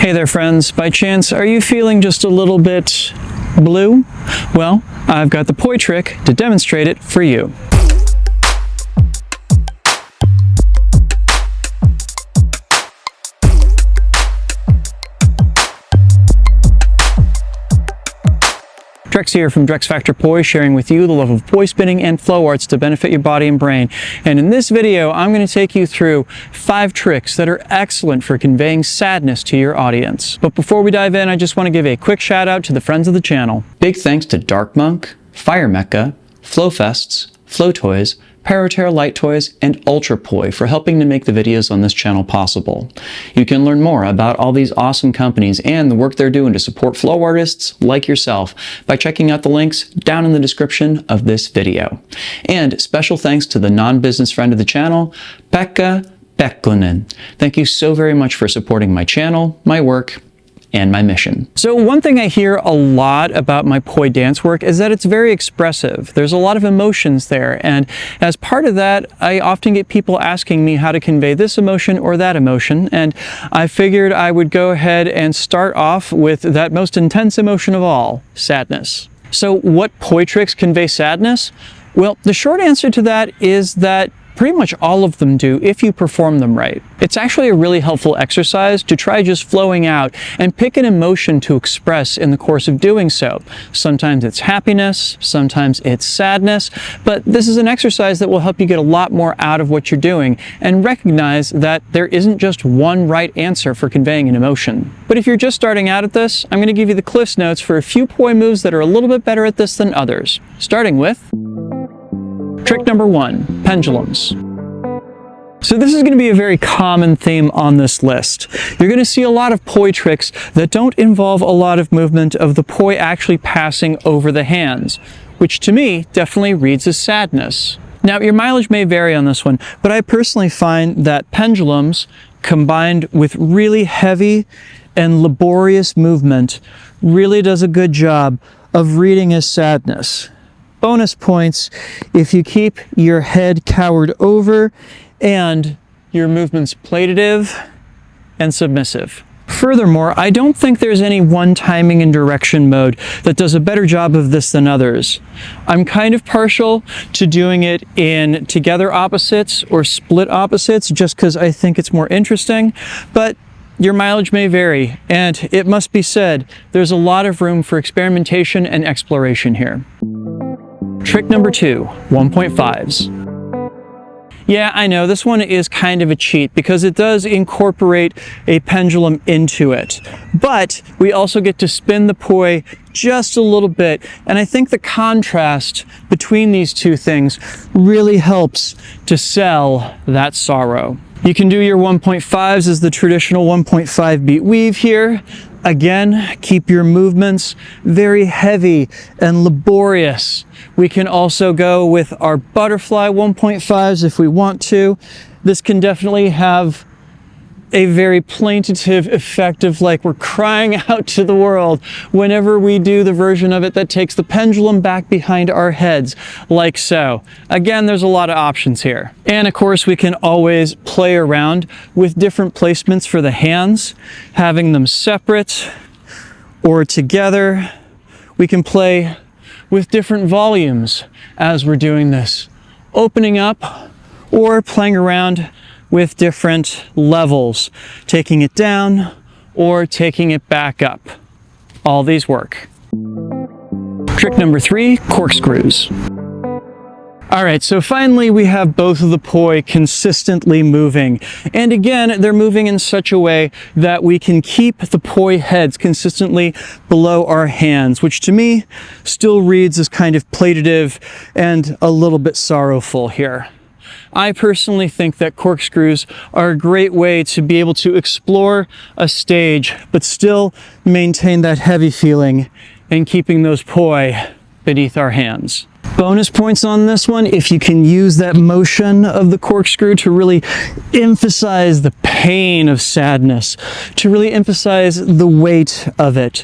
Hey there friends, by chance are you feeling just a little bit blue? Well, I've got the Poi trick to demonstrate it for you. Drex here from DrexFactor Poi, sharing with you the love of poi spinning and flow arts to benefit your body and brain. And in this video, I'm going to take you through 5 tricks that are excellent for conveying sadness to your audience. But before we dive in, I just want to give a quick shout out to the friends of the channel. Big thanks to Dark Monk, Fire Mecca, Flow Fests, Flow Toys, Paraterra Light Toys, and Ultra Poi for helping to make the videos on this channel possible. You can learn more about all these awesome companies and the work they're doing to support flow artists like yourself by checking out the links down in the description of this video. And special thanks to the non-business friend of the channel, Pekha Pekkonen. Thank you so very much for supporting my channel, my work, and my mission. So one thing I hear a lot about my Poi dance work is that it's very expressive. There's a lot of emotions there, and as part of that, I often get people asking me how to convey this emotion or that emotion, and I figured I would go ahead and start off with that most intense emotion of all, sadness. So what Poi tricks convey sadness? Well, the short answer to that is that pretty much all of them do if you perform them right. It's actually a really helpful exercise to try just flowing out and pick an emotion to express in the course of doing so. Sometimes it's happiness, sometimes it's sadness, but this is an exercise that will help you get a lot more out of what you're doing and recognize that there isn't just one right answer for conveying an emotion. But if you're just starting out at this, I'm going to give you the Cliff's Notes for a few Poi moves that are a little bit better at this than others, starting with trick number 1, pendulums. So this is going to be a very common theme on this list. You're going to see a lot of Poi tricks that don't involve a lot of movement of the Poi actually passing over the hands, which to me definitely reads as sadness. Now your mileage may vary on this one, but I personally find that pendulums combined with really heavy and laborious movement really does a good job of reading as sadness. Bonus points if you keep your head cowered over and your movements plaitative and submissive. Furthermore, I don't think there's any one timing and direction mode that does a better job of this than others. I'm kind of partial to doing it in together opposites or split opposites just because I think it's more interesting, but your mileage may vary, and it must be said, there's a lot of room for experimentation and exploration here. Trick number 2, 1.5s. Yeah, I know, this one is kind of a cheat because it does incorporate a pendulum into it. But we also get to spin the Poi just a little bit, and I think the contrast between these two things really helps to sell that sorrow. You can do your 1.5s as the traditional 1.5 beat weave here. Again, keep your movements very heavy and laborious. We can also go with our butterfly 1.5s if we want to. This can definitely have a very plaintive effect of like we're crying out to the world whenever we do the version of it that takes the pendulum back behind our heads, like so. Again, there's a lot of options here. And of course, we can always play around with different placements for the hands, having them separate or together. We can play with different volumes as we're doing this, opening up or playing around with different levels, taking it down or taking it back up. All these work. Trick number 3, corkscrews. All right, so finally we have both of the Poi consistently moving. And again, they're moving in such a way that we can keep the Poi heads consistently below our hands, which to me still reads as kind of plaitative and a little bit sorrowful here. I personally think that corkscrews are a great way to be able to explore a stage, but still maintain that heavy feeling and keeping those Poi beneath our hands. Bonus points on this one if you can use that motion of the corkscrew to really emphasize the pain of sadness, to really emphasize the weight of it.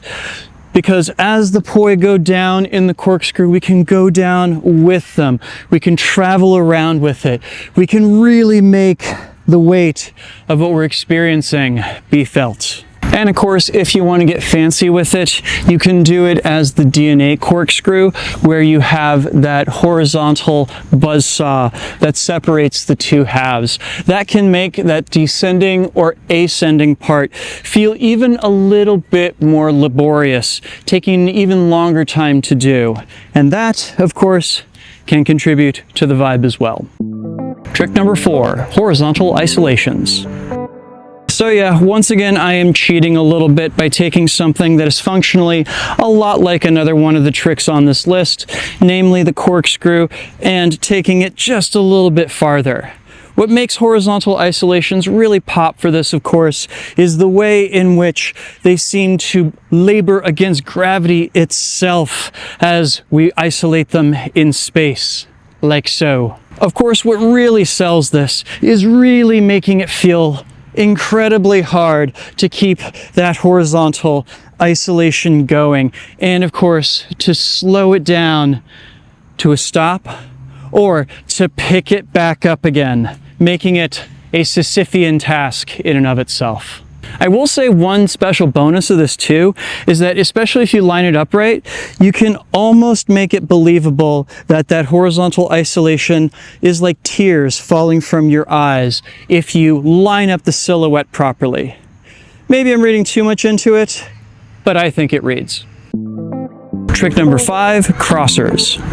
Because as the Poi go down in the corkscrew, we can go down with them. We can travel around with it. We can really make the weight of what we're experiencing be felt. And of course, if you want to get fancy with it, you can do it as the DNA corkscrew, where you have that horizontal buzzsaw that separates the two halves. That can make that descending or ascending part feel even a little bit more laborious, taking an even longer time to do. And that, of course, can contribute to the vibe as well. Trick number 4, horizontal isolations. So yeah, once again, I am cheating a little bit by taking something that is functionally a lot like another one of the tricks on this list, namely the corkscrew, and taking it just a little bit farther. What makes horizontal isolations really pop for this, of course, is the way in which they seem to labor against gravity itself as we isolate them in space, like so. Of course, what really sells this is really making it feel incredibly hard to keep that horizontal isolation going, and of course to slow it down to a stop or to pick it back up again, making it a Sisyphean task in and of itself. I will say one special bonus of this too is that, especially if you line it up right, you can almost make it believable that that horizontal isolation is like tears falling from your eyes if you line up the silhouette properly. Maybe I'm reading too much into it, but I think it reads. Trick number 5, crossers.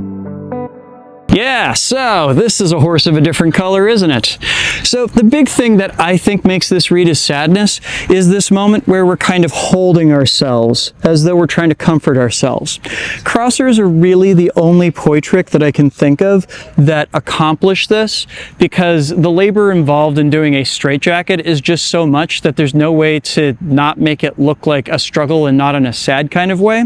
Yeah, so this is a horse of a different color, isn't it? So the big thing that I think makes this read as sadness is this moment where we're kind of holding ourselves as though we're trying to comfort ourselves. Crossers are really the only poi trick that I can think of that accomplish this, because the labor involved in doing a straitjacket is just so much that there's no way to not make it look like a struggle and not in a sad kind of way.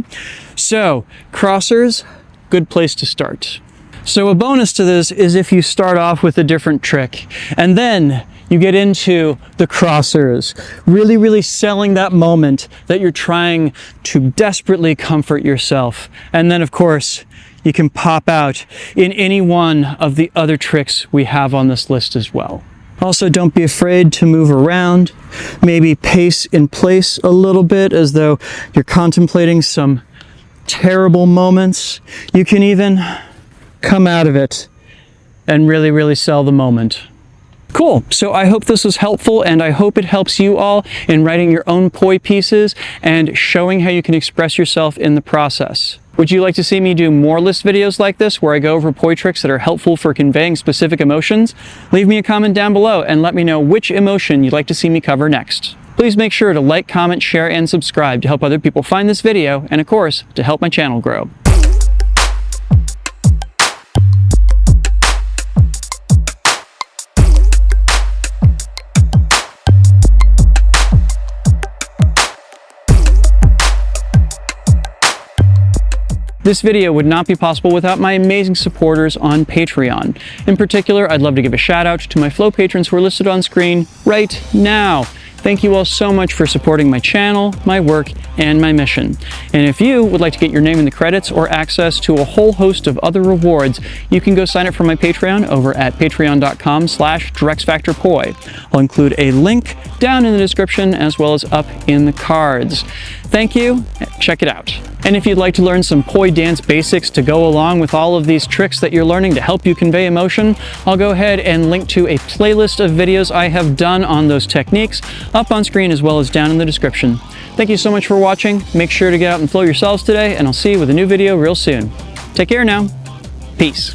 So crossers, good place to start. So a bonus to this is if you start off with a different trick and then you get into the crossers, really selling that moment that you're trying to desperately comfort yourself. And then of course, you can pop out in any one of the other tricks we have on this list as well. Also, don't be afraid to move around, maybe pace in place a little bit as though you're contemplating some terrible moments. You can even come out of it and really sell the moment. Cool, so I hope this was helpful, and I hope it helps you all in writing your own poi pieces and showing how you can express yourself in the process. Would you like to see me do more list videos like this where I go over poi tricks that are helpful for conveying specific emotions? Leave me a comment down below and let me know which emotion you'd like to see me cover next. Please make sure to like, comment, share, and subscribe to help other people find this video, and of course, to help my channel grow. This video would not be possible without my amazing supporters on Patreon. In particular, I'd love to give a shout out to my Flow patrons who are listed on screen right now. Thank you all so much for supporting my channel, my work, and my mission. And if you would like to get your name in the credits or access to a whole host of other rewards, you can go sign up for my Patreon over at patreon.com/DrexFactor Poi. I'll include a link down in the description as well as up in the cards. Thank you, check it out. And if you'd like to learn some poi dance basics to go along with all of these tricks that you're learning to help you convey emotion, I'll go ahead and link to a playlist of videos I have done on those techniques up on screen as well as down in the description. Thank you so much for watching. Make sure to get out and flow yourselves today, and I'll see you with a new video real soon. Take care now. Peace.